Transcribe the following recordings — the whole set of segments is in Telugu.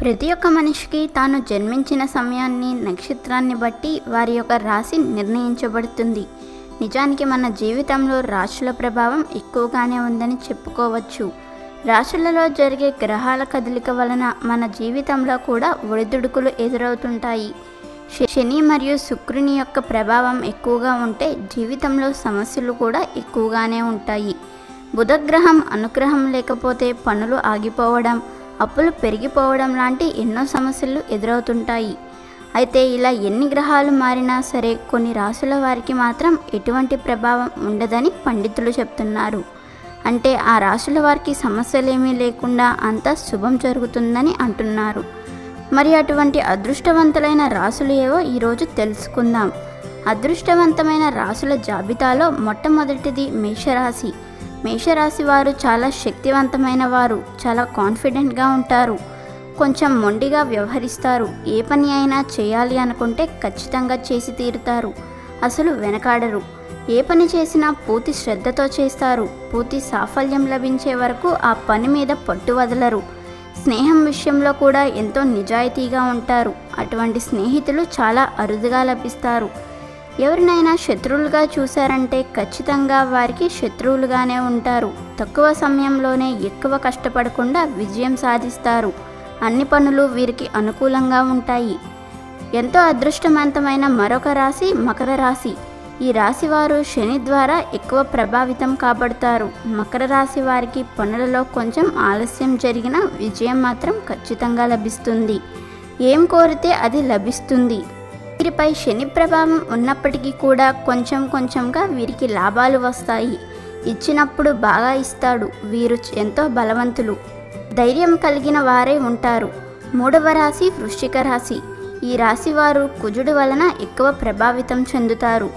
ప్రతి ఒక్క మనిషికి తాను జన్మించిన సమయాన్ని నక్షత్రాన్ని బట్టి వారి యొక్క రాశి నిర్ణయించబడుతుంది. నిజానికి మన జీవితంలో రాశుల ప్రభావం ఎక్కువగానే ఉందని చెప్పుకోవచ్చు. రాశులలో జరిగే గ్రహాల కదలిక వలన మన జీవితంలో కూడా ఒడిదుడుకులు ఎదురవుతుంటాయి. శని మరియు శుక్రుని యొక్క ప్రభావం ఎక్కువగా ఉంటే జీవితంలో సమస్యలు కూడా ఎక్కువగానే ఉంటాయి. బుధగ్రహం అనుగ్రహం లేకపోతే పనులు ఆగిపోవడం, అప్పులు పెరిగిపోవడం లాంటి ఎన్నో సమస్యలు ఎదురవుతుంటాయి. అయితే ఇలా ఎన్ని గ్రహాలు మారినా సరే కొన్ని రాశుల వారికి మాత్రం ఎటువంటి ప్రభావం ఉండదని పండితులు చెప్తున్నారు. అంటే ఆ రాశుల వారికి సమస్యలేమీ లేకుండా అంతా శుభం జరుగుతుందని అంటున్నారు. మరి అటువంటి అదృష్టవంతులైన రాశులు ఏవో ఈరోజు తెలుసుకుందాం. అదృష్టవంతమైన రాశుల జాబితాలో మొట్టమొదటిది మేషరాశి. మేషరాశి వారు చాలా శక్తివంతమైన వారు, చాలా కాన్ఫిడెంట్గా ఉంటారు, కొంచెం మొండిగా వ్యవహరిస్తారు. ఏ పని అయినా చేయాలి అనుకుంటే ఖచ్చితంగా చేసి తీరుతారు, అసలు వెనకాడరు. ఏ పని చేసినా పూర్తి శ్రద్ధతో చేస్తారు. పూర్తి సాఫల్యం లభించే వరకు ఆ పని మీద పట్టు వదలరు. స్నేహం విషయంలో కూడా ఎంతో నిజాయితీగా ఉంటారు. అటువంటి స్నేహితులు చాలా అరుదుగా లభిస్తారు. ఎవరినైనా శత్రువులుగా చూశారంటే ఖచ్చితంగా వారికి శత్రువులుగానే ఉంటారు. తక్కువ సమయంలోనే ఎక్కువ కష్టపడకుండా విజయం సాధిస్తారు. అన్ని పనులు వీరికి అనుకూలంగా ఉంటాయి. ఎంతో అదృష్టవంతమైన మరొక రాశి మకర రాశి. ఈ రాశి వారు శని ద్వారా ఎక్కువ ప్రభావితం కాబడతారు. మకర రాశి వారికి పనులలో కొంచెం ఆలస్యం జరిగినా విజయం మాత్రం ఖచ్చితంగా లభిస్తుంది. ఏం కోరితే అది లభిస్తుంది. వీరిపై శని ప్రభావం ఉన్నప్పటికీ కూడా కొంచెం కొంచెంగా వీరికి లాభాలు వస్తాయి. ఇచ్చినప్పుడు బాగా ఇస్తాడు. వీరు ఎంతో బలవంతులు, ధైర్యం కలిగిన వారే ఉంటారు. మూడవ రాశి వృశ్చిక రాశి. ఈ రాశి వారు కుజుడు వలన ఎక్కువ ప్రభావితం చెందుతారు.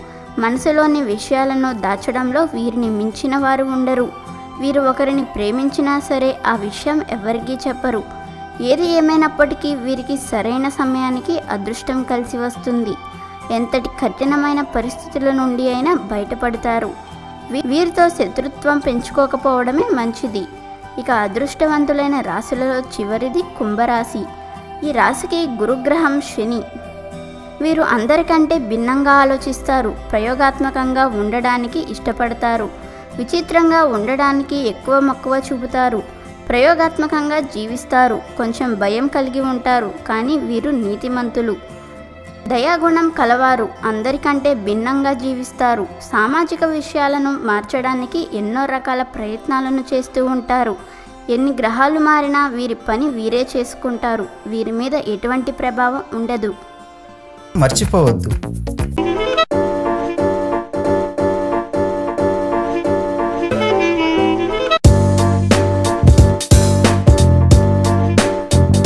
మనసులోని విషయాలను దాచడంలో వీరిని మించిన వారు ఉండరు. వీరు ఒకరిని ప్రేమించినా సరే ఆ విషయం ఎవరికీ చెప్పరు. ఏది ఏమైనప్పటికీ వీరికి సరైన సమయానికి అదృష్టం కలిసి వస్తుంది. ఎంతటి కఠినమైన పరిస్థితుల నుండి అయినా బయటపడతారు. వీరితో శత్రుత్వం పెంచుకోకపోవడమే మంచిది. ఇక అదృష్టవంతులైన రాశులలో చివరిది కుంభరాశి. ఈ రాశికి గురుగ్రహం శని. వీరు అందరికంటే భిన్నంగా ఆలోచిస్తారు. ప్రయోగాత్మకంగా ఉండడానికి ఇష్టపడతారు. విచిత్రంగా ఉండడానికి ఎక్కువ మక్కువ చూపుతారు. ప్రయోగాత్మకంగా జీవిస్తారు. కొంచెం భయం కలిగి ఉంటారు, కానీ వీరు నీతిమంతులు, దయాగుణం కలవారు. అందరికంటే భిన్నంగా జీవిస్తారు. సామాజిక విషయాలను మార్చడానికి ఎన్నో రకాల ప్రయత్నాలను చేస్తూ ఉంటారు. ఎన్ని గ్రహాలు మారినా వీరి పని వీరే చేసుకుంటారు. వీరి మీద ఎటువంటి ప్రభావం ఉండదు. మర్చిపోవద్దు,